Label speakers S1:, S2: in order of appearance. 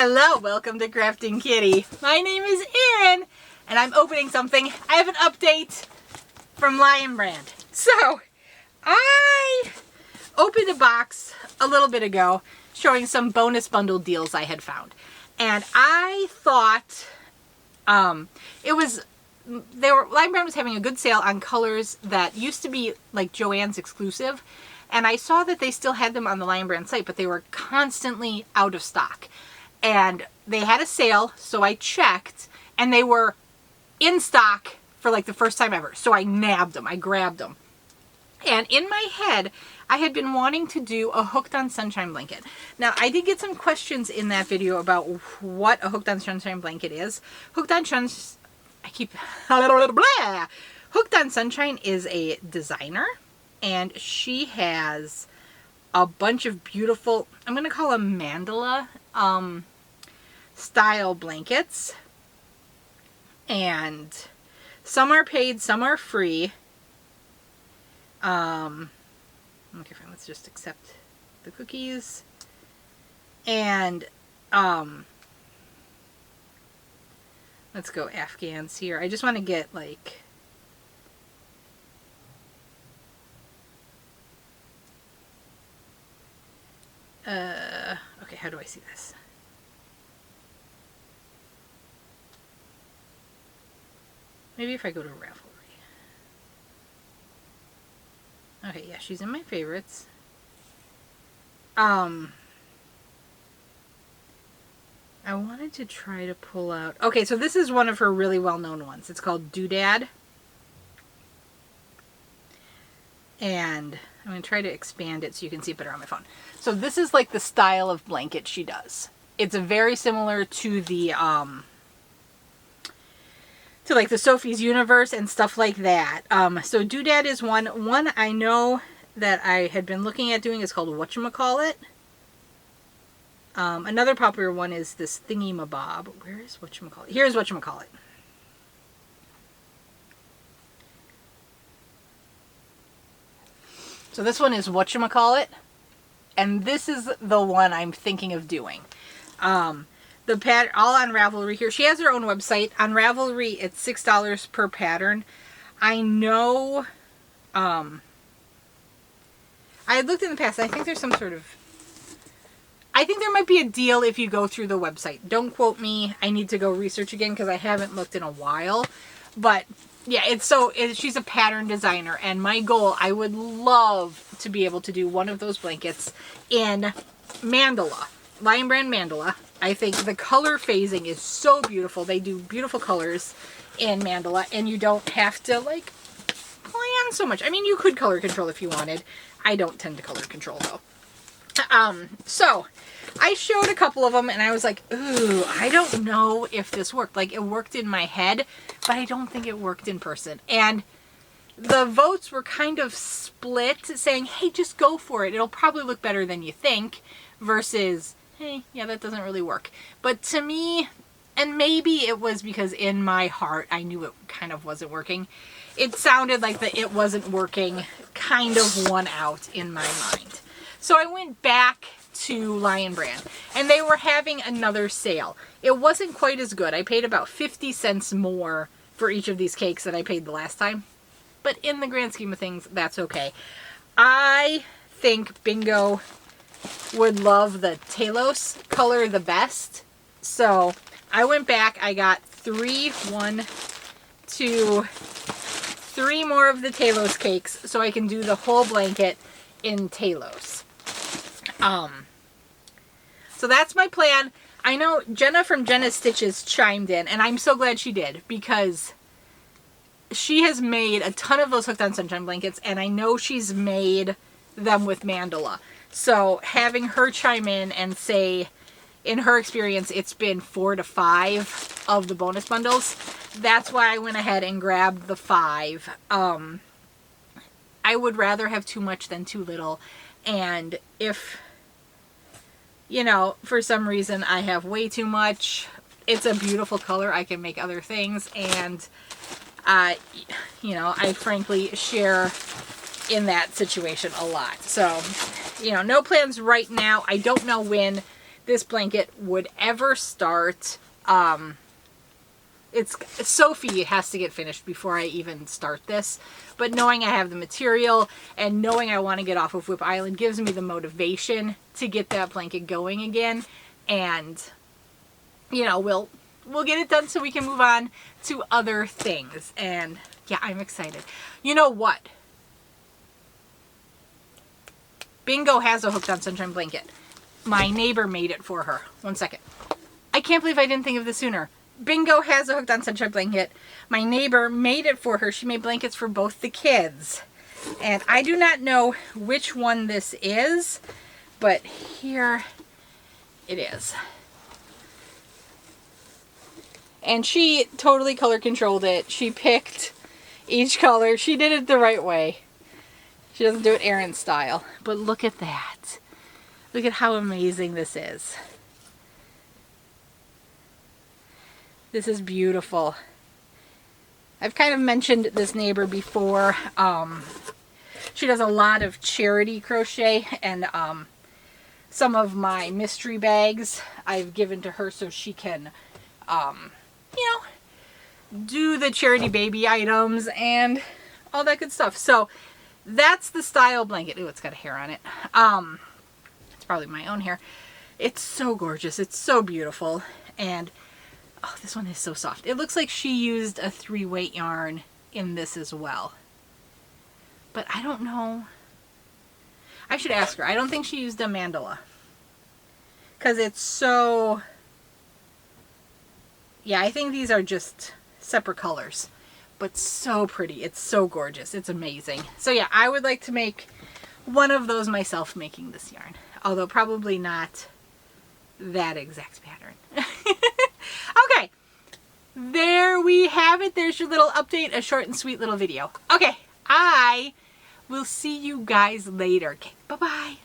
S1: Hello, welcome to Krafting Kitty. My name is Erin, and I'm opening something. I have an update from Lion Brand. So, I opened a box a little bit ago showing some bonus bundle deals I had found. And I thought Lion Brand was having a good sale on colors that used to be like Joann's exclusive. And I saw that they still had them on the Lion Brand site, but they were constantly out of stock. And they had a sale, so I checked, and they were in stock for like the first time ever. So I nabbed them, I grabbed them. And in my head, I had been wanting to do a Hooked on Sunshine blanket. Now, I did get some questions in that video about what a Hooked on Sunshine blanket is. Hooked on Sunshine is a designer, and she has a bunch of beautiful, I'm going to call them mandala style blankets, and some are paid, some are free. Okay, fine, let's just accept the cookies. And let's go Afghans here. I just want to get like okay, how do I see this? Maybe if I go to Ravelry. Okay, yeah, she's in my favorites. I wanted to try to pull out... Okay, so this is one of her really well-known ones. It's called Doodad. And I'm going to try to expand it so you can see it better on my phone. So this is like the style of blanket she does. It's very similar to the... to like the Sophie's Universe and stuff like that. So Doodad is one. One I know that I had been looking at doing is called Whatchamacallit. Another popular one is this Thingy-mabob. Where is Whatchamacallit? Here's Whatchamacallit. So this one is Whatchamacallit, and this is the one I'm thinking of doing. The pattern, all on Ravelry here. She has her own website. On Ravelry, it's $6 per pattern. I know, I had looked in the past. I think there's some sort of, I think there might be a deal if you go through the website. Don't quote me. I need to go research again because I haven't looked in a while. But yeah, she's a pattern designer, and my goal, I would love to be able to do one of those blankets in Mandala, Lion Brand Mandala. I think the color phasing is so beautiful. They do beautiful colors in Mandala, and you don't have to like plan so much. I mean, you could color control if you wanted. I don't tend to color control though. So I showed a couple of them, and I was like, ooh, I don't know if this worked. Like, it worked in my head, but I don't think it worked in person. And the votes were kind of split, saying, hey, just go for it. It'll probably look better than you think, versus, hey, yeah, that doesn't really work. But to me, and maybe it was because in my heart I knew it kind of wasn't working, it sounded like the it wasn't working kind of won out in my mind. So I went back to Lion Brand, and they were having another sale. It wasn't quite as good. I paid about 50 cents more for each of these cakes than I paid the last time. But in the grand scheme of things, that's okay. I think Bingo would love the Talos color the best. So I went back. I got three more of the Talos cakes so I can do the whole blanket in Talos. So that's my plan. I know Jenna from Jenna's Stitches chimed in, and I'm so glad she did, because she has made a ton of those Hooked on Sunshine blankets, and I know she's made them with Mandala. So having her chime in and say, in her experience, it's been 4 to 5 of the bonus bundles. That's why I went ahead and grabbed the 5. I would rather have too much than too little. And if, you know, for some reason I have way too much, it's a beautiful color. I can make other things. And, you know, I frankly share in that situation a lot. So, you know, no plans right now. I don't know when this blanket would ever start. Sophie has to get finished before I even start this. But knowing I have the material and knowing I want to get off of Whip Island gives me the motivation to get that blanket going again. And, you know, we'll get it done so we can move on to other things. And yeah, I'm excited. You know what? Bingo has a Hooked on Sunshine blanket. My neighbor made it for her. One second. I can't believe I didn't think of this sooner. Bingo has a Hooked on Sunshine blanket. My neighbor made it for her. She made blankets for both the kids. And I do not know which one this is, but here it is. And she totally color controlled it. She picked each color. She did it the right way. She doesn't do it Erin style. But look at that. Look at how amazing this is. This is beautiful. I've kind of mentioned this neighbor before. She does a lot of charity crochet, and some of my mystery bags I've given to her so she can, you know, do the charity baby items and all that good stuff. So that's the style blanket. Ooh, it's got a hair on it. It's probably my own hair. It's so gorgeous. It's so beautiful. And oh, this one is so soft. It looks like she used a 3-weight yarn in this as well. But I don't know. I should ask her. I don't think she used a mandala. Because it's so... Yeah, I think these are just separate colors. But so pretty. It's so gorgeous. It's amazing. So yeah, I would like to make one of those myself making this yarn. Although probably not that exact pattern. Okay, there we have it. There's your little update, a short and sweet little video. Okay, I will see you guys later. Okay, bye-bye.